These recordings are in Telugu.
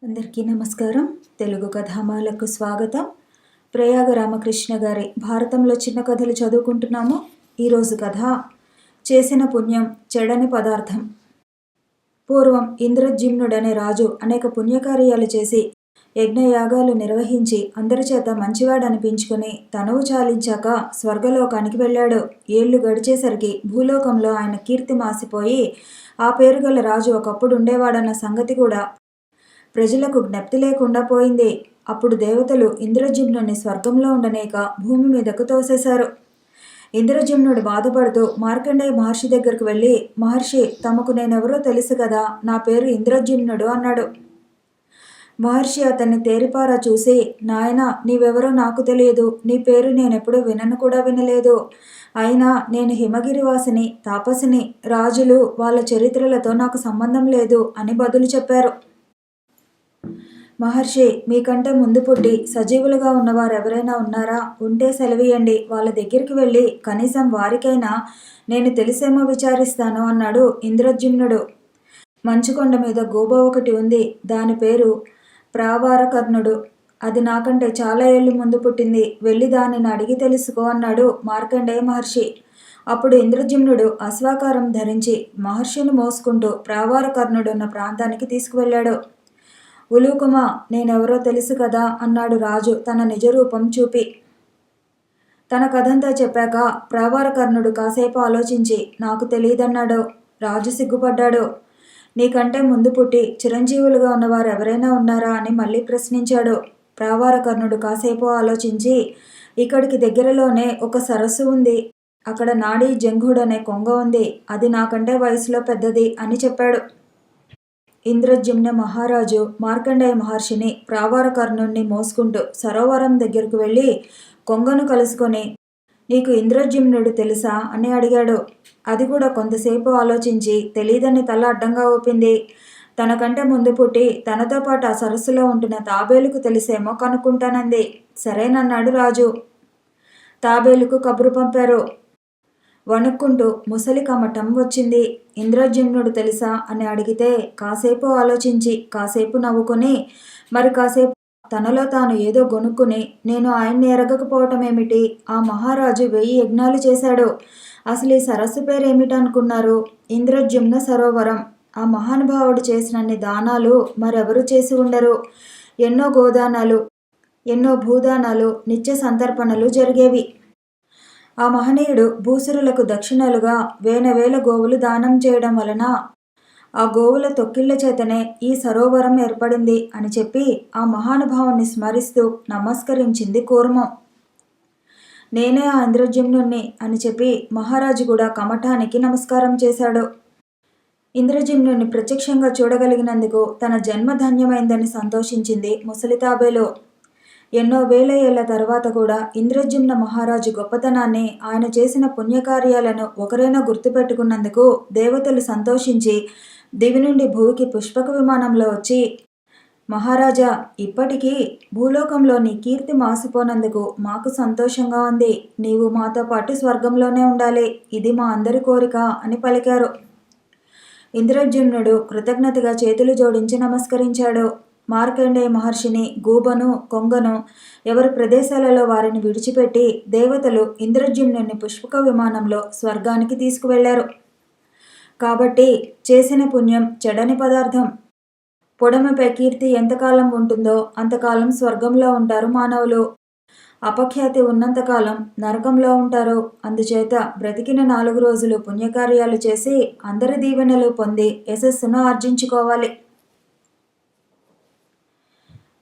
అందరికీ నమస్కారం. తెలుగు కథామాలకు స్వాగతం. ప్రయాగ రామకృష్ణ గారి భారతంలో చిన్న కథలు చదువుకుంటున్నాము. ఈరోజు కథ చేసిన పుణ్యం చెడని పదార్థం. పూర్వం ఇంద్రజిమ్నుడనే రాజు అనేక పుణ్యకార్యాలు చేసి యజ్ఞయాగాలు నిర్వహించి అందరి చేత మంచివాడనిపించుకుని తనువు చాలించాక స్వర్గలోకానికి వెళ్ళాడు. ఏళ్లు గడిచేసరికి భూలోకంలో ఆయన కీర్తి మాసిపోయి ఆ పేరు గల రాజు ఒకప్పుడు ఉండేవాడన్న సంగతి కూడా ప్రజలకు జ్ఞప్తి లేకుండా పోయింది. అప్పుడు దేవతలు ఇంద్రజిమ్నుని స్వర్గంలో ఉండనేక భూమి మీదకు తోసేశారు. ఇంద్రజిమ్నుడు బాధపడుతూ మార్కండేయ మహర్షి దగ్గరకు వెళ్ళి, మహర్షి, తమకు నేనెవరో తెలుసు కదా, నా పేరు ఇంద్రజిమ్నుడు అన్నాడు. మహర్షి అతన్ని తేరిపారా చూసి, నాయనా, నీవెవరో నాకు తెలియదు, నీ పేరు నేనెప్పుడు వినను కూడా వినలేదు. అయినా నేను హిమగిరివాసిని, తాపసిని, రాజులు వాళ్ళ చరిత్రలతో నాకు సంబంధం లేదు అని బదులు చెప్పారు. మహర్షి, మీకంటే ముందు పుట్టి సజీవులుగా ఉన్నవారు ఎవరైనా ఉన్నారా? ఉంటే సెలవీయండి, వాళ్ళ దగ్గరికి వెళ్ళి కనీసం వారికైనా నేను తెలిసేమో విచారిస్తాను అన్నాడు ఇంద్రజిమ్నుడు. మంచుకొండ మీద గోబ ఒకటి ఉంది. దాని పేరు ప్రావారకర్ణుడు. అది నాకంటే చాలా ఏళ్ళు ముందు పుట్టింది. వెళ్ళి దానిని అడిగి తెలుసుకో అన్నాడు మార్కండేయ మహర్షి. అప్పుడు ఇంద్రజిమ్నుడు అశ్వాకారం ధరించి మహర్షిని మోసుకుంటూ ప్రావారకర్ణుడున్న ప్రాంతానికి తీసుకువెళ్ళాడు. ఉలూకుమా, నేనెవరో తెలుసు కదా అన్నాడు రాజు తన నిజరూపం చూపి. తన కథంతా చెప్పాక ప్రావారకర్ణుడు కాసేపు ఆలోచించి, నాకు తెలియదన్నాడు. రాజు సిగ్గుపడ్డాడు. నీకంటే ముందు పుట్టి చిరంజీవులుగా ఉన్నవారు ఎవరైనా ఉన్నారా అని మళ్ళీ ప్రశ్నించాడు. ప్రావారకర్ణుడు కాసేపు ఆలోచించి, ఇక్కడికి దగ్గరలోనే ఒక సరస్సు ఉంది. అక్కడ నాడీ జంఘుడనే కొంగ ఉంది. అది నాకంటే వయసులో పెద్దది అని చెప్పాడు. ఇంద్రజిమ్న మహారాజు మార్కండేయ మహర్షిని ప్రావారకర్ణుణ్ణి మోసుకుంటూ సరోవరం దగ్గరకు వెళ్ళి కొంగను కలుసుకొని, నీకు ఇంద్రజిమ్నుడు తెలుసా అని అడిగాడు. అది కూడా కొంతసేపు ఆలోచించి తెలీదని తల అడ్డంగా ఊపింది. తనకంటే ముందు పుట్టి తనతో పాటు ఆ సరస్సులో ఉంటున్న తాబేలుకు తెలిసేమో కనుక్కుంటానంది. సరేనన్నాడు రాజు. తాబేలుకు కబురు పంపారు. వణుక్కుంటూ ముసలి కమటం వచ్చింది. ఇంద్రజిమ్నుడు తెలుసా అని అడిగితే కాసేపు ఆలోచించి కాసేపు నవ్వుకొని మరి కాసేపు తనలో తాను ఏదో గొనుక్కుని, నేను ఆయన్ని ఎరగకపోవటం ఏమిటి? ఆ మహారాజు 1000 యజ్ఞాలు చేశాడు. అసలు ఈ సరస్సు పేరేమిటనుకున్నారు? ఇంద్రజిమ్న సరోవరం. ఆ మహానుభావుడు చేసినన్ని దానాలు మరెవరు చేసి ఉండరు. ఎన్నో గోదానాలు, ఎన్నో భూదానాలు, నిత్య సంతర్పణలు జరిగేవి. ఆ మహనీయుడు భూసురులకు దక్షిణలుగా వేల గోవులు దానం చేయడం వలన ఆ గోవుల తొక్కిళ్ల చేతనే ఈ సరోవరం ఏర్పడింది అని చెప్పి ఆ మహానుభావుని స్మరిస్తూ నమస్కరించింది కూర్మం. నేనే ఆ ఇంద్రజిమ్నుణ్ణి అని చెప్పి మహారాజు కూడా కమఠానికి నమస్కారం చేశాడు. ఇంద్రజిమ్నుని ప్రత్యక్షంగా చూడగలిగినందుకు తన జన్మ ధన్యమైందని సంతోషించింది ముసలి తాబేలు. ఎన్నో వేల ఏళ్ల తర్వాత కూడా ఇంద్రజిమ్న మహారాజు గొప్పతనాన్ని, ఆయన చేసిన పుణ్యకార్యాలను ఒకరైనా గుర్తుపెట్టుకున్నందుకు దేవతలు సంతోషించి దివి నుండి భూమికి పుష్పక విమానంలో వచ్చి, మహారాజా, ఇప్పటికీ భూలోకంలో నీ కీర్తి మాసిపోనందుకు మాకు సంతోషంగా ఉంది. నీవు మాతో పాటు స్వర్గంలోనే ఉండాలి. ఇది మా అందరి కోరిక అని పలికారు. ఇంద్రజిమ్నుడు కృతజ్ఞతగా చేతులు జోడించి నమస్కరించాడు. మార్కండేయ మహర్షిని, గూబను, కొంగను ఎవరి ప్రదేశాలలో వారిని విడిచిపెట్టి దేవతలు ఇంద్రజిమ్నుని పుష్పక విమానంలో స్వర్గానికి తీసుకువెళ్లారు. కాబట్టి చేసిన పుణ్యం చెడని పదార్థం. పొడమిపై కీర్తి ఎంతకాలం ఉంటుందో అంతకాలం స్వర్గంలో ఉంటారు మానవులు. అపఖ్యాతి ఉన్నంతకాలం నరకంలో ఉంటారు. అందుచేత బ్రతికిన 4 రోజులు పుణ్యకార్యాలు చేసి అందరి దీవెనలు పొంది యశస్సును ఆర్జించుకోవాలి.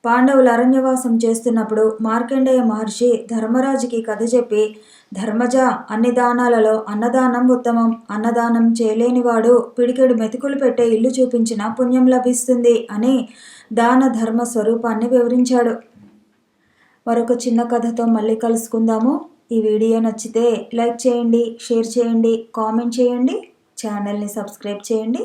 పాండవులు అరణ్యవాసం చేస్తున్నప్పుడు మార్కండేయ మహర్షి ధర్మరాజుకి కథ చెప్పి, ధర్మజ, అన్ని దానాలలో అన్నదానం ఉత్తమం. అన్నదానం చేయలేనివాడు పిడికెడు మెతుకులు పెట్టే ఇల్లు చూపించిన పుణ్యం లభిస్తుంది అని దాన ధర్మ స్వరూపాన్ని వివరించాడు. మరొక చిన్న కథతో మళ్ళీ కలుసుకుందాము. ఈ వీడియో నచ్చితే లైక్ చేయండి, షేర్ చేయండి, కామెంట్ చేయండి, ఛానల్ని సబ్స్క్రైబ్ చేయండి.